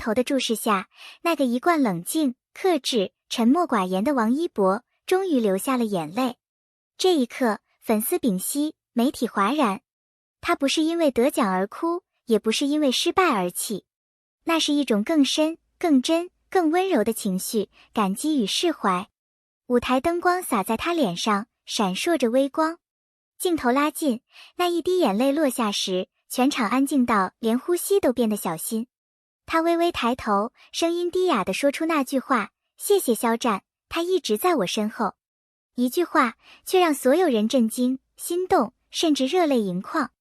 头的注视下，那个一贯冷静、克制、沉默寡言的王一博终于流下了眼泪。这一刻，粉丝屏息，媒体哗然。他不是因为得奖而哭，也不是因为失败而泣，那是一种更深、更真、更温柔的情绪，感激与释怀。舞台灯光洒在他脸上，闪烁着微光。镜头拉近，那一滴眼泪落下时，全场安静到连呼吸都变得小心。他微微抬头，声音低哑地说出那句话：谢谢肖战，他一直在我身后。一句话，却让所有人震惊、心动，甚至热泪盈眶。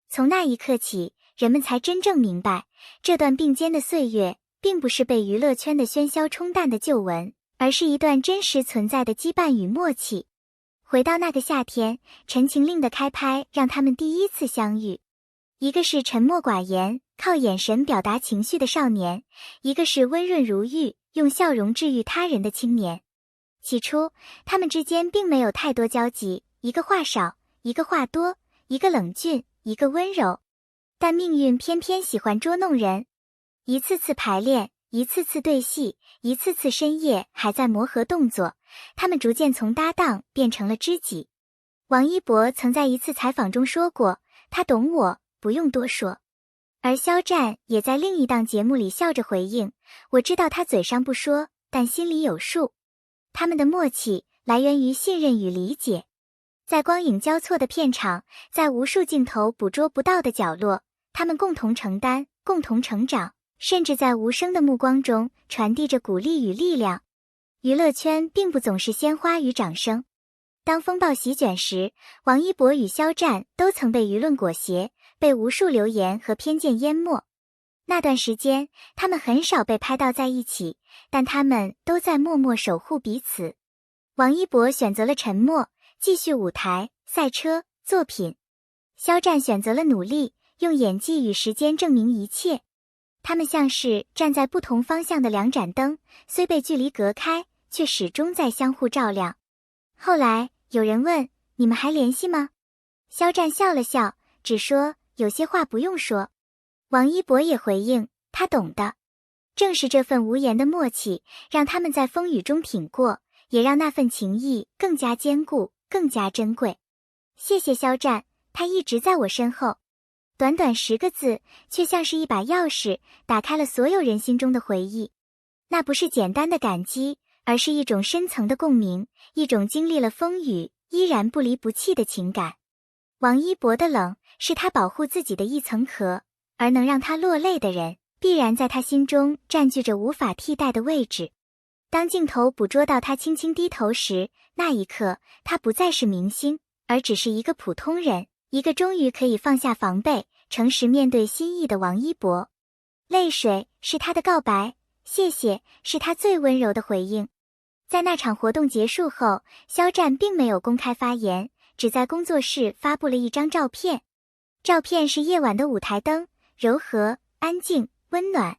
从那一刻起，人们才真正明白，这段并肩的岁月，并不是被娱乐圈的喧嚣冲淡的旧闻，而是一段真实存在的羁绊与默契。回到那个夏天，陈情令的开拍让他们第一次相遇。一个是沉默寡言，靠眼神表达情绪的少年，一个是温润如玉，用笑容治愈他人的青年。起初，他们之间并没有太多交集，一个话少，一个话多，一个冷峻，一个温柔。但命运偏偏喜欢捉弄人，一次次排练，一次次对戏，一次次深夜还在磨合动作，他们逐渐从搭档变成了知己。王一博曾在一次采访中说过，他懂我，不用多说。而肖战也在另一档节目里笑着回应，我知道他嘴上不说，但心里有数。他们的默契来源于信任与理解。在光影交错的片场，在无数镜头捕捉不到的角落，他们共同承担，共同成长，甚至在无声的目光中传递着鼓励与力量。娱乐圈并不总是鲜花与掌声。当风暴席卷时，王一博与肖战都曾被舆论裹挟，被无数流言和偏见淹没。那段时间，他们很少被拍到在一起，但他们都在默默守护彼此。王一博选择了沉默，继续舞台、赛车、作品。肖战选择了努力，用演技与时间证明一切。他们像是站在不同方向的两盏灯，虽被距离隔开，却始终在相互照亮。后来，有人问，你们还联系吗？肖战笑了笑，只说有些话不用说。王一博也回应，他懂的。正是这份无言的默契，让他们在风雨中挺过，也让那份情谊更加坚固，更加珍贵。谢谢肖战，他一直在我身后。短短10个字，却像是一把钥匙，打开了所有人心中的回忆。那不是简单的感激，而是一种深层的共鸣，一种经历了风雨，依然不离不弃的情感。王一博的冷，是他保护自己的一层壳，而能让他落泪的人，必然在他心中占据着无法替代的位置。当镜头捕捉到他轻轻低头时，那一刻，他不再是明星，而只是一个普通人，一个终于可以放下防备，诚实面对心意的王一博。泪水是他的告白，谢谢是他最温柔的回应。在那场活动结束后，肖战并没有公开发言，只在工作室发布了一张照片。照片是夜晚的舞台灯，柔和、安静、温暖。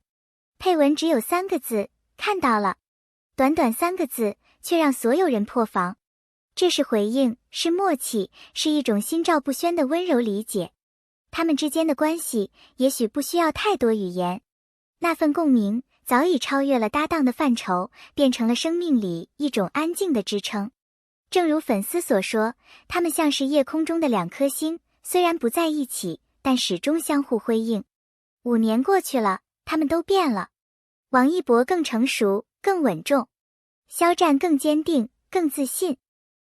配文只有3个字，看到了。短短3个字，却让所有人破防。这是回应，是默契，是一种心照不宣的温柔理解。他们之间的关系也许不需要太多语言，那份共鸣早已超越了搭档的范畴，变成了生命里一种安静的支撑。正如粉丝所说，他们像是夜空中的2颗星，虽然不在一起，但始终相互辉映。5年过去了，他们都变了。王一博更成熟，更稳重；肖战更坚定，更自信。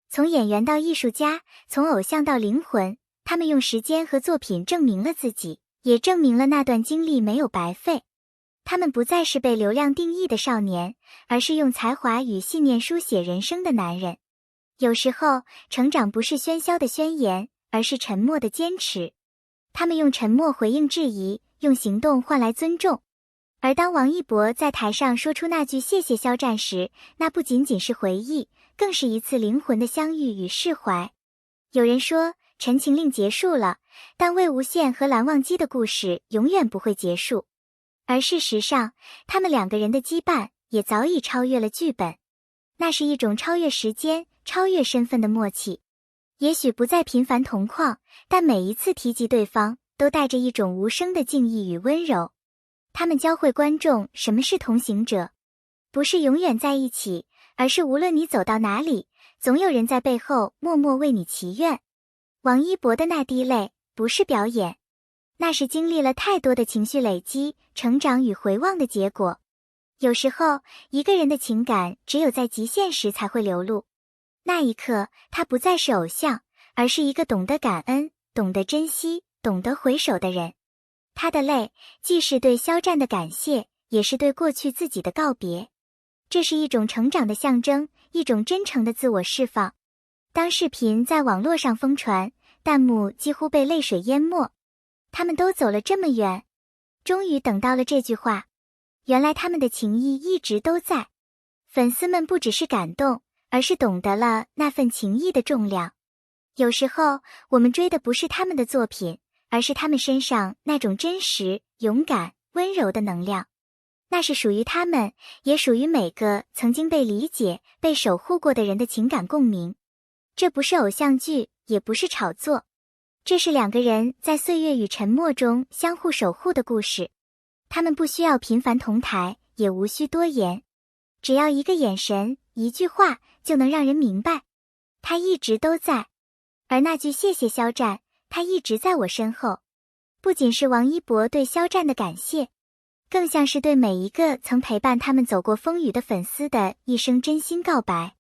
从演员到艺术家，从偶像到灵魂，他们用时间和作品证明了自己，也证明了那段经历没有白费。他们不再是被流量定义的少年，而是用才华与信念书写人生的男人。有时候，成长不是喧嚣的宣言，而是沉默的坚持。他们用沉默回应质疑，用行动换来尊重。而当王一博在台上说出那句谢谢肖战时，那不仅仅是回忆，更是一次灵魂的相遇与释怀。有人说，陈情令结束了，但魏无羡和蓝忘机的故事永远不会结束。而事实上，他们2个人的羁绊也早已超越了剧本。那是一种超越时间、超越身份的默契。也许不再频繁同框，但每一次提及对方，都带着一种无声的敬意与温柔。他们教会观众什么是同行者，不是永远在一起，而是无论你走到哪里，总有人在背后默默为你祈愿。王一博的那滴泪不是表演，那是经历了太多的情绪累积、成长与回望的结果。有时候，一个人的情感只有在极限时才会流露。那一刻，他不再是偶像，而是一个懂得感恩、懂得珍惜、懂得回首的人。他的泪，既是对肖战的感谢，也是对过去自己的告别。这是一种成长的象征，一种真诚的自我释放。当视频在网络上疯传，弹幕几乎被泪水淹没。他们都走了这么远，终于等到了这句话。原来他们的情谊一直都在。粉丝们不只是感动，而是懂得了那份情谊的重量。有时候，我们追的不是他们的作品，而是他们身上那种真实、勇敢、温柔的能量。那是属于他们，也属于每个曾经被理解、被守护过的人的情感共鸣。这不是偶像剧，也不是炒作，这是两个人在岁月与沉默中相互守护的故事。他们不需要频繁同台，也无需多言，只要一个眼神，一句话，就能让人明白，他一直都在。而那句谢谢肖战，他一直在我身后，不仅是王一博对肖战的感谢，更像是对每一个曾陪伴他们走过风雨的粉丝的一声真心告白。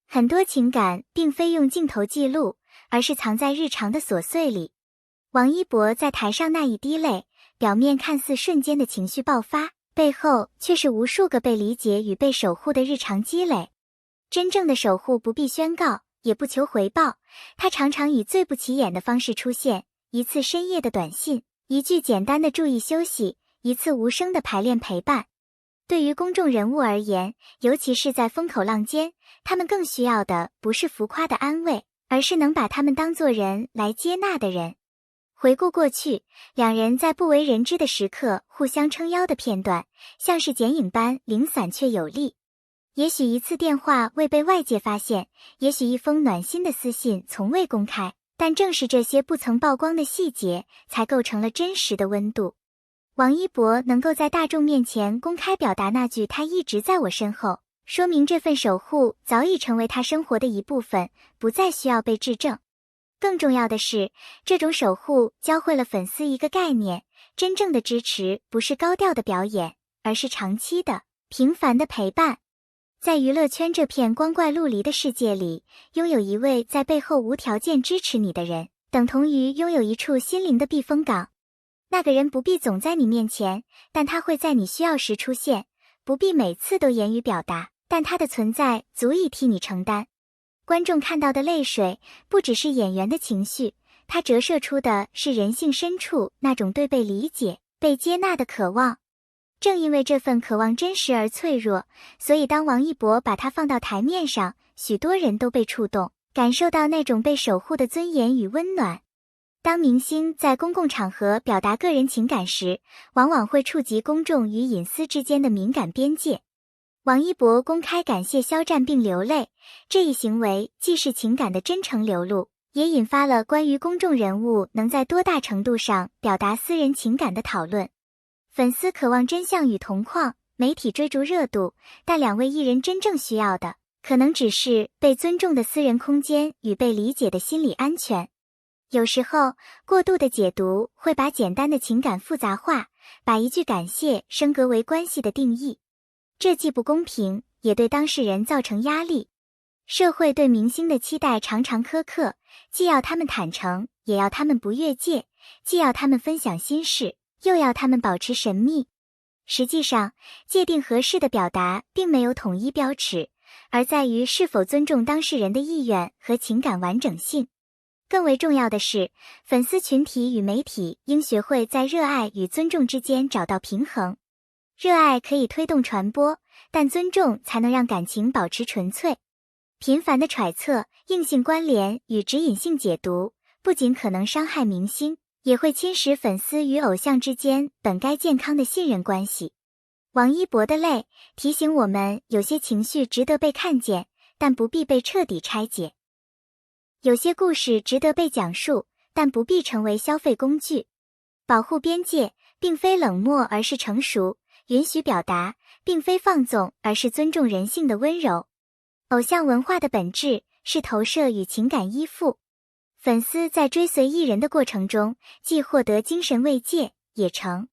很多情感并非用镜头记录，而是藏在日常的琐碎里。王一博在台上那一滴泪，表面看似瞬间的情绪爆发，背后却是无数个被理解与被守护的日常积累。真正的守护不必宣告，也不求回报，他常常以最不起眼的方式出现，一次深夜的短信，一句简单的注意休息，一次无声的排练陪伴。对于公众人物而言，尤其是在风口浪尖，他们更需要的不是浮夸的安慰，而是能把他们当作人来接纳的人。回顾过去，两人在不为人知的时刻互相撑腰的片段，像是剪影般零散却有力。也许一次电话未被外界发现，也许一封暖心的私信从未公开，但正是这些不曾曝光的细节，才构成了真实的温度。王一博能够在大众面前公开表达那句他一直在我身后，说明这份守护早已成为他生活的一部分，不再需要被质证。更重要的是，这种守护教会了粉丝一个概念，真正的支持不是高调的表演，而是长期的、平凡的陪伴。在娱乐圈这片光怪陆离的世界里，拥有一位在背后无条件支持你的人，等同于拥有一处心灵的避风港。那个人不必总在你面前，但他会在你需要时出现；不必每次都言语表达，但他的存在足以替你承担。观众看到的泪水，不只是演员的情绪，它折射出的是人性深处那种对被理解、被接纳的渴望。正因为这份渴望真实而脆弱，所以当王一博把它放到台面上，许多人都被触动，感受到那种被守护的尊严与温暖。当明星在公共场合表达个人情感时，往往会触及公众与隐私之间的敏感边界。王一博公开感谢肖战并流泪，这一行为既是情感的真诚流露，也引发了关于公众人物能在多大程度上表达私人情感的讨论。粉丝渴望真相与同框，媒体追逐热度，但两位艺人真正需要的，可能只是被尊重的私人空间与被理解的心理安全。有时候，过度的解读会把简单的情感复杂化，把一句感谢升格为关系的定义。这既不公平，也对当事人造成压力。社会对明星的期待常常苛刻，既要他们坦诚，也要他们不越界；既要他们分享心事，又要他们保持神秘。实际上，界定合适的表达并没有统一标尺，而在于是否尊重当事人的意愿和情感完整性。更为重要的是，粉丝群体与媒体应学会在热爱与尊重之间找到平衡。热爱可以推动传播，但尊重才能让感情保持纯粹。频繁的揣测、硬性关联与指引性解读，不仅可能伤害明星，也会侵蚀粉丝与偶像之间本该健康的信任关系。王一博的泪提醒我们，有些情绪值得被看见，但不必被彻底拆解。有些故事值得被讲述，但不必成为消费工具。保护边界，并非冷漠而是成熟，允许表达，并非放纵而是尊重人性的温柔。偶像文化的本质是投射与情感依附，粉丝在追随艺人的过程中，既获得精神慰藉，也成